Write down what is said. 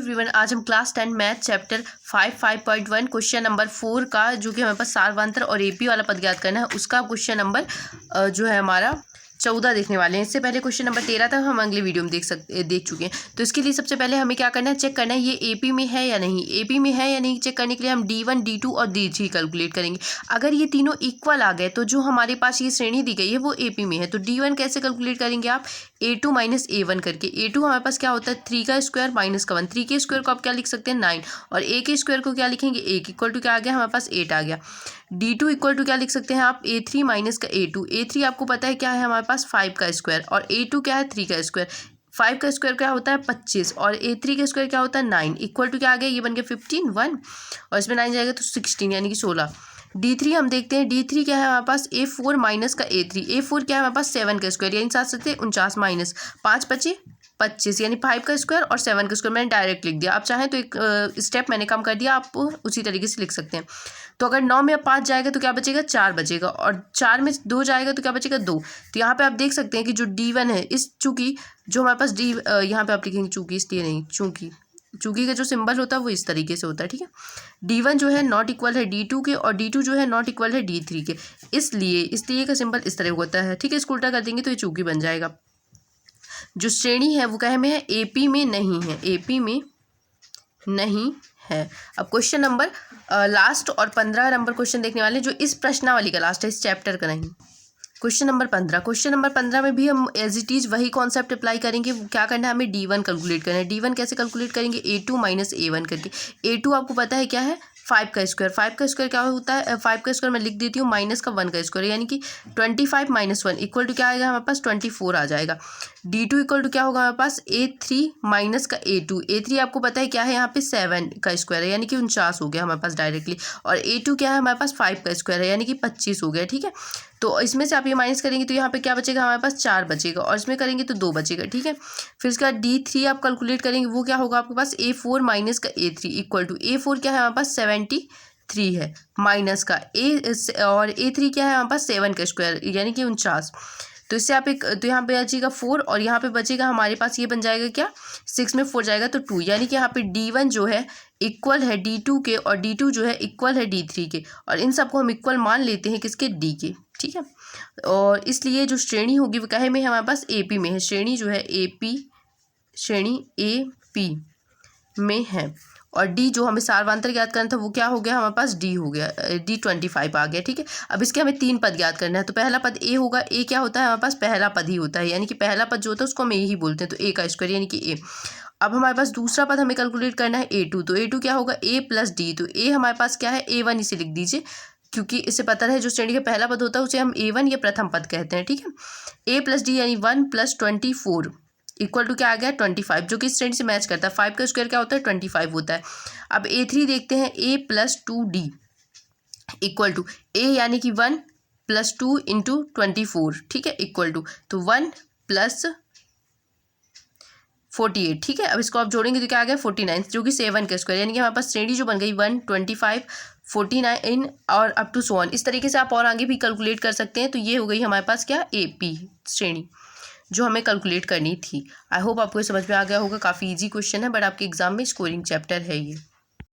Everyone, आज हम class 10 math chapter 5.1 question number 4 का जो कि हमारे पास सारवांतर और एपी वाला पद ज्ञात करना है उसका क्वेश्चन नंबर जो है हमारा 14 देखने वाले हैं। इससे पहले क्वेश्चन नंबर 13 तक हम अगले वीडियो में देख चुके हैं। तो इसके लिए सबसे पहले हमें क्या करना है, चेक करना है ये एपी में है या नहीं। एपी में है या नहीं चेक करने के लिए हम D1 D2 और D3 कैलकुलेट करेंगे। अगर ये तीनों इक्वल आ गए तो जो हमारे पास ये श्रेणी दी गई है वो एपी में है। तो D1 कैसे कैलकुलेट करेंगे आप, A2 माइनस A1 करके। A2 हमारे पास क्या होता है 3 का स्क्वायर माइनस का 1। 3 के स्क्वायर को आप क्या लिख सकते हैं 9, और A के स्क्वायर को क्या लिखेंगे 1 इक्वल टू क्या आ गया हमारे पास 8 आ गया। D2 इक्वल टू क्या लिख सकते हैं आप A3 माइनस का A2। A3 आपको पता है क्या है हमारे पास 5 का स्क्वायर, और A2 क्या है 3 का स्क्वायर। 5 का स्क्वायर क्या होता है 25, और A3 का स्क्वायर क्या होता है 9 इक्वल टू क्या आ गया, ये बन गया 15 1, और इसमें 9 जाएगा तो 16 यानी कि 16। D3 हम देखते हैं, D3 क्या है हमारे पास A4 माइनस का A3। A4 क्या है हमारे पास 7 का स्क्वायर यानी 7 7 49 माइनस 5 25 25 यानी 5 का स्क्वायर और 7 का स्क्वायर मैंने डायरेक्ट लिख दिया। आप चाहें तो एक स्टेप मैंने कम कर दिया, आप उसी तरीके से लिख सकते हैं। तो अगर 9 में 5 जाएगा तो क्या बचेगा 4 बचेगा, और 4 में 2 जाएगा तो क्या बचेगा 2। तो यहाँ पे आप देख सकते हैं कि जो D1 है इस चूँकि जो हमारे पास यहाँ पे आप लिखेंगे चूँकि, इसलिए नहीं चूँकि का जो सिंबल होता है वो इस तरीके से होता है, ठीक है। D1 जो है नॉट इक्वल है D2 के, और D2 जो है नॉट इक्वल है D3 के, इसलिए का सिंबल इस तरह होता है, ठीक है। इसको उल्टा कर देंगे तो ये चूँकि बन जाएगा। जो श्रेणी है वो कहे में है एपी में नहीं है, एपी में नहीं है। अब क्वेश्चन नंबर लास्ट और 15 नंबर क्वेश्चन देखने वाले जो इस प्रश्नावली का लास्ट है, इस चैप्टर का नहीं। क्वेश्चन नंबर 15 में भी हम एज इट इज़ वही कॉन्सेप्ट अप्लाई करेंगे। क्या करना है हमें D1 कैलकुलेट करना है। D1 कैसे कैलकुलेट करेंगे A2 माइनस A1 करके। A2 आपको पता है क्या है 5 का स्क्वायर। 5 का स्क्वायर क्या होता है 5 का स्क्वायर मैं लिख देती हूँ माइनस का 1 का स्क्वायर यानी कि 25 माइनस 1 इक्वल टू क्या आएगा हमारे पास 24 आ जाएगा। D2 इक्वल टू क्या होगा हमारे पास A3 माइनस का A2। A3 आपको पता है क्या है यहाँ पे 7 का स्क्वायर है यानी कि 49 हो गया हमारे पास डायरेक्टली, और A2 क्या है हमारे पास 5 का स्क्वायर है यानी कि 25 हो गया, ठीक है। तो इसमें से आप ये माइनस करेंगे तो यहाँ पे क्या बचेगा हमारे पास 4 बचेगा, और इसमें करेंगे तो 2 बचेगा, ठीक है। फिर इसका D3 आप कैलकुलेट करेंगे, वो क्या होगा आपके पास A4 माइनस का A3 इक्वल टू A4 क्या है हमारे पास 73 है माइनस का और A3 क्या है हमारे पास 7 का स्क्वायर यानी कि 49। तो इससे आप तो यहाँ पे बचेगा 4, और यहाँ पे बचेगा हमारे पास ये बन जाएगा क्या 6 में 4 जाएगा तो 2, यानी कि यहाँ पे D1 जो है इक्वल है D2 के, और D2 जो है इक्वल है D3 के, और इन सबको हम इक्वल मान लेते हैं किसके D के, ठीक है। और इसलिए जो श्रेणी होगी वो कहे में हमारे पास AP में है। श्रेणी जो है श्रेणी AP में है, और D जो हमें सारवांतर ज्ञात करना था वो क्या हो गया हमारे पास D हो गया, D25 आ गया, ठीक है। अब इसके हमें 3 पद ज्ञात करना है। तो पहला पद A होगा। A क्या होता है हमारे पास पहला पद ही होता है, यानी कि पहला पद जो होता है उसको हम A ही बोलते हैं, तो A का स्क्वायर यानी कि A। अब हमारे पास दूसरा पद हमें कैलकुलेट करना है A2। तो A2 क्या होगा A प्लस D। तो A हमारे पास क्या है A1 इसे लिख दीजिए, क्योंकि इससे पता है जो श्रेणी का पहला पद होता है उसे हम A1 या प्रथम पद कहते हैं, ठीक है। A प्लस D यानी 1 प्लस 24 इक्वल टू क्या आ गया 25, जो कि इस श्रेणी से मैच करता है। 5 का स्क्वायर क्या होता है 25 होता है। अब A3 देखते हैं A plus 2D equal to A यानी कि 1 प्लस 2 इंटू 24, ठीक है, इक्वल टू तो 1 प्लस 48, ठीक है। अब इसको आप जोड़ेंगे तो क्या आ गया 49, जो कि 7 का स्क्वायर यानी कि हमारे पास श्रेणी जो बन गई 1 25 49 और अप टू 1। इस तरीके से आप और आगे भी कैलकुलेट कर सकते हैं। तो ये हो गई हमारे पास क्या AP श्रेणी जो हमें कैलकुलेट करनी थी। आई होप आपको ये समझ में आ गया होगा। काफ़ी इजी क्वेश्चन है, बट आपके एग्जाम में स्कोरिंग चैप्टर है ये।